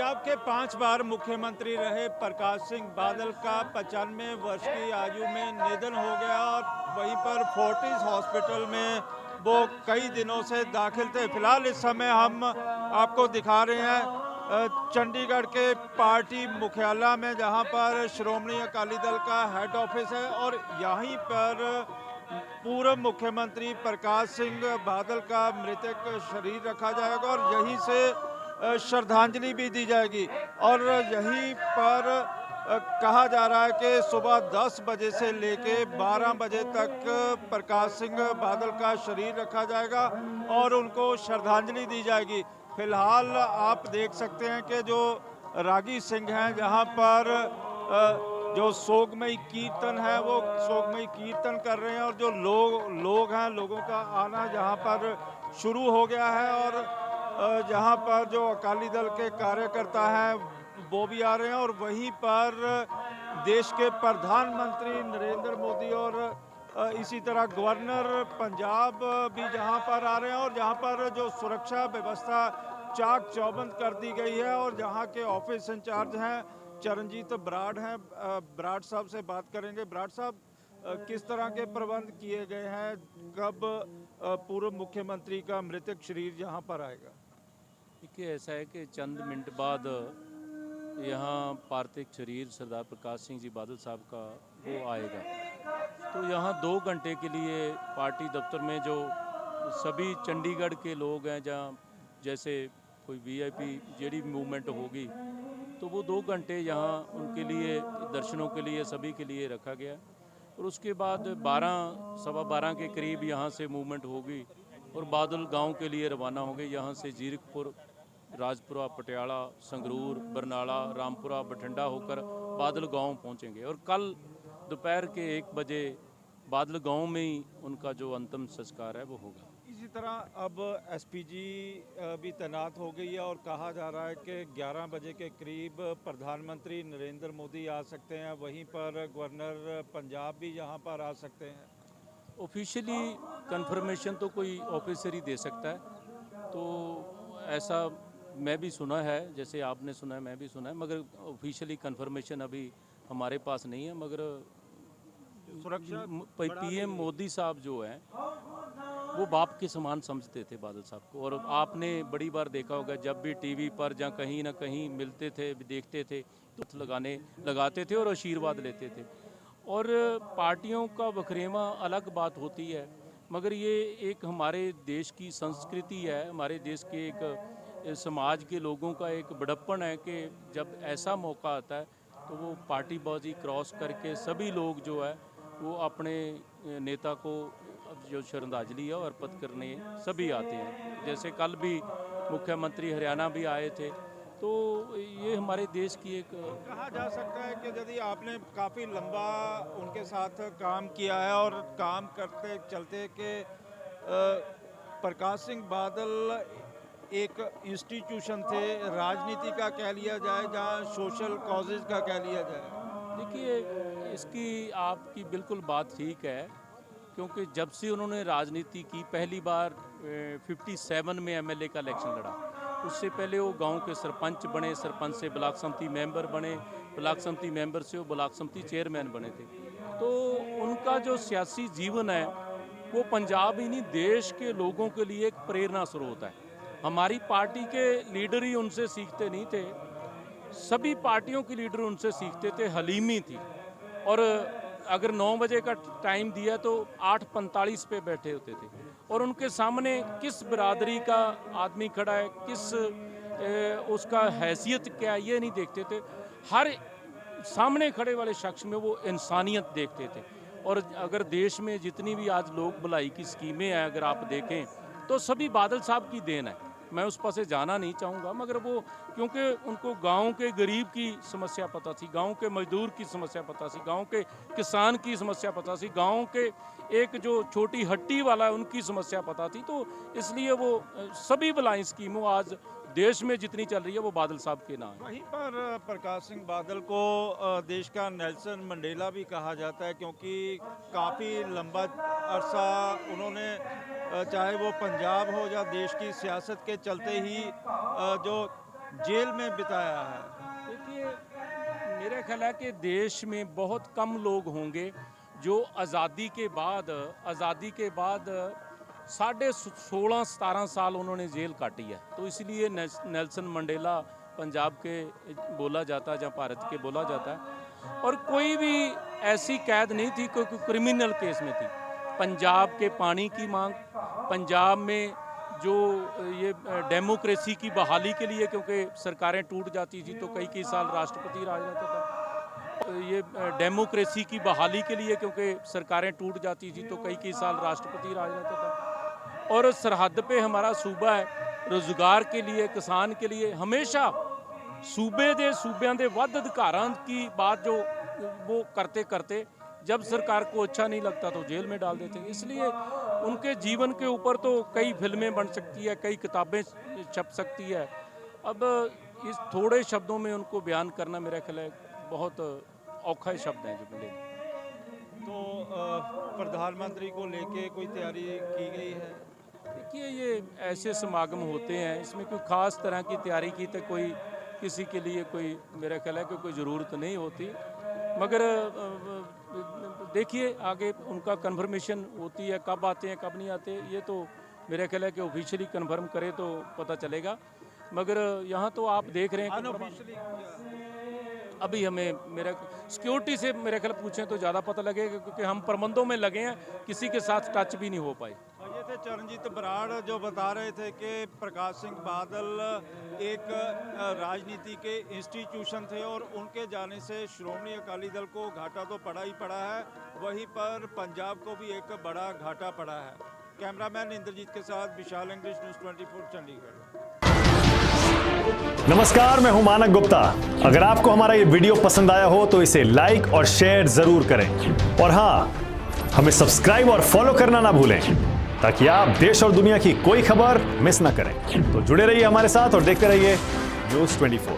पंजाब के 5 बार मुख्यमंत्री रहे प्रकाश सिंह बादल का 95 वर्ष की आयु में निधन हो गया और वहीं पर फोर्टिस हॉस्पिटल में वो कई दिनों से दाखिल थे। फिलहाल इस समय हम आपको दिखा रहे हैं चंडीगढ़ के पार्टी मुख्यालय में, जहां पर श्रोमणी अकाली दल का हेड ऑफिस है और यहीं पर पूर्व मुख्यमंत्री प्रकाश सिंह बादल का मृतक शरीर रखा जाएगा और यहीं से श्रद्धांजलि भी दी जाएगी। और यहीं पर कहा जा रहा है कि सुबह 10 बजे से लेके 12 बजे तक प्रकाश सिंह बादल का शरीर रखा जाएगा और उनको श्रद्धांजलि दी जाएगी। फिलहाल आप देख सकते हैं कि जो रागी सिंह हैं, जहां पर जो सोगमई कीर्तन है वो सोगमई कीर्तन कर रहे हैं और जो लोग हैं, लोगों का आना जहां पर शुरू हो गया है और जहां पर जो अकाली दल के कार्यकर्ता हैं वो भी आ रहे हैं और वहीं पर देश के प्रधानमंत्री नरेंद्र मोदी और इसी तरह गवर्नर पंजाब भी जहां पर आ रहे हैं और जहां पर जो सुरक्षा व्यवस्था चाक चौबंद कर दी गई है। और जहां के ऑफिस इंचार्ज हैं चरणजीत बराड़ हैं, बराड़ साहब से बात करेंगे। बराड़ साहब, किस तरह के प्रबंध किए गए हैं, कब पूर्व मुख्यमंत्री का मृतक शरीर यहाँ पर आएगा? देखिए, ऐसा है कि चंद मिनट बाद यहाँ पार्थिव शरीर सरदार प्रकाश सिंह जी बादल साहब का वो आएगा। तो यहाँ 2 घंटे के लिए पार्टी दफ्तर में जो सभी चंडीगढ़ के लोग हैं, जहाँ जैसे कोई वीआईपी जेडी मूवमेंट होगी, तो वो 2 घंटे यहाँ उनके लिए दर्शनों के लिए सभी के लिए रखा गया। और उसके बाद 12 सवा 12 के करीब यहाँ से मूवमेंट होगी और बादल गांव के लिए रवाना होंगे। यहाँ से जीरकपुर, राजपुरा, पटियाला, संगरूर, बरनाला, रामपुरा, बठिंडा होकर बादल गांव पहुँचेंगे और कल दोपहर के 1 बजे बादल गांव में ही उनका जो अंतिम संस्कार है वो होगा। इसी तरह अब एसपीजी भी तैनात हो गई है और कहा जा रहा है कि 11 बजे के करीब प्रधानमंत्री नरेंद्र मोदी आ सकते हैं, वहीं पर गवर्नर पंजाब भी यहाँ पर आ सकते हैं। ऑफिशियली कंफर्मेशन तो कोई ऑफिसर ही दे सकता है, तो ऐसा मैं भी सुना है, जैसे आपने सुना है मैं भी सुना है, मगर ऑफिशियली कंफर्मेशन अभी हमारे पास नहीं है। मगर सुरक्षा पीएम मोदी साहब जो हैं वो बाप के समान समझते थे बादल साहब को। और आपने बड़ी बार देखा होगा, जब भी टीवी पर या कहीं ना कहीं मिलते थे, देखते थे, तो लगाते थे और आशीर्वाद लेते थे। और पार्टियों का वखरेवा अलग बात होती है, मगर ये एक हमारे देश की संस्कृति है, हमारे देश के एक समाज के लोगों का एक बड़प्पन है कि जब ऐसा मौका आता है तो वो पार्टीबाजी क्रॉस करके सभी लोग जो है वो अपने नेता को जो श्रद्धांजलि है अर्पित करने सभी आते हैं। जैसे कल भी मुख्यमंत्री हरियाणा भी आए थे, तो ये हमारे देश की एक कहा जा सकता है कि यदि आपने काफ़ी लंबा उनके साथ काम किया है और काम करते चलते कि प्रकाश सिंह बादल एक इंस्टीट्यूशन थे, राजनीति का कह लिया जाए, जहाँ सोशल कॉजेज का कह लिया जाए। देखिए, इसकी आपकी बिल्कुल बात ठीक है, क्योंकि जब से उन्होंने राजनीति की, पहली बार 57 में एमएलए का इलेक्शन लड़ा, उससे पहले वो गांव के सरपंच बने, सरपंच से ब्लॉक समिति मेंबर बने, ब्लॉक समिति मेंबर से वो ब्लॉक समिति चेयरमैन बने थे। तो उनका जो सियासी जीवन है वो पंजाब ही नहीं, देश के लोगों के लिए एक प्रेरणा स्रोत है। हमारी पार्टी के लीडर ही उनसे सीखते नहीं थे, सभी पार्टियों के लीडर उनसे सीखते थे, हलीमी थी। और अगर 9 बजे का टाइम दिया तो 8:45 पे बैठे होते थे और उनके सामने किस बिरादरी का आदमी खड़ा है, किस उसका हैसियत क्या है, ये नहीं देखते थे। हर सामने खड़े वाले शख्स में वो इंसानियत देखते थे। और अगर देश में जितनी भी आज लोक भलाई की स्कीमें हैं, अगर आप देखें तो सभी बादल साहब की देन है। मैं उस पर से जाना नहीं चाहूँगा, मगर वो क्योंकि उनको गांव के गरीब की समस्या पता थी, गांव के मजदूर की समस्या पता थी, गांव के किसान की समस्या पता थी, गांव के एक जो छोटी हट्टी वाला है उनकी समस्या पता थी। तो इसलिए वो सभी भलाई स्कीमों आज देश में जितनी चल रही है वो बादल साहब के नाम है। वहीं पर प्रकाश सिंह बादल को देश का नेल्सन मंडेला भी कहा जाता है, क्योंकि काफ़ी लंबा अरसा उन्होंने, चाहे वो पंजाब हो या देश की सियासत के चलते ही जो जेल में बिताया है। देखिए, मेरा ख्याल है कि देश में बहुत कम लोग होंगे जो आज़ादी के बाद 16.5-17 साल उन्होंने जेल काटी है। तो इसलिए नेल्सन मंडेला पंजाब के बोला जाता है, जहाँ भारत के बोला जाता है। और कोई भी ऐसी कैद नहीं थी कोई क्रिमिनल केस में थी। पंजाब के पानी की मांग, पंजाब में जो ये डेमोक्रेसी की बहाली के लिए, क्योंकि सरकारें टूट जाती थी तो कई साल राष्ट्रपति राज रहता था, ये डेमोक्रेसी की बहाली के लिए, क्योंकि सरकारें टूट जाती थी तो कई साल राष्ट्रपति राज रहता था। और सरहद पे हमारा सूबा है, रोज़गार के लिए, किसान के लिए हमेशा सूबਿਆਂ ਦੇ ਵੱਧ अधिकारां की बात जो वो करते करते जब सरकार को अच्छा नहीं लगता तो जेल में डाल देते हैं। इसलिए उनके जीवन के ऊपर तो कई फिल्में बन सकती है, कई किताबें छप सकती है। अब इस थोड़े शब्दों में उनको बयान करना मेरा ख्याल है बहुत औखा शब्द हैं जो मिले। तो प्रधानमंत्री को लेके कोई तैयारी की गई है? देखिए, ये ऐसे समागम होते हैं, इसमें कोई ख़ास तरह की तैयारी की तो कोई किसी के लिए कोई मेरा ख्याल है कि कोई ज़रूरत नहीं होती। मगर देखिए आगे उनका कन्फर्मेशन होती है, कब आते हैं कब नहीं आते, ये तो मेरा ख्याल है कि ऑफिशियली कन्फर्म करे तो पता चलेगा। मगर यहाँ तो आप देख रहे हैं कि अभी हमें मेरा सिक्योरिटी से मेरे ख्याल पूछें तो ज़्यादा पता लगेगा, क्योंकि हम प्रबंधों में लगे हैं, किसी के साथ टच भी नहीं हो पाए। ये थे चरणजीत बराड़ जो बता रहे थे कि प्रकाश सिंह बादल एक राजनीति के इंस्टीट्यूशन थे और उनके जाने से श्रोमणी अकाली दल को घाटा तो पड़ा ही पड़ा है, वहीं पर पंजाब को भी एक बड़ा घाटा पड़ा है। कैमरामैन इंद्रजीत के साथ विशाल इंग्लिश न्यूज़ 24 चंडीगढ़। नमस्कार, मैं हूं मानक गुप्ता। अगर आपको हमारा ये वीडियो पसंद आया हो तो इसे लाइक और शेयर जरूर करें, और हाँ, हमें सब्सक्राइब और फॉलो करना ना भूलें ताकि आप देश और दुनिया की कोई खबर मिस ना करें। तो जुड़े रहिए हमारे साथ और देखते रहिए न्यूज़ 24।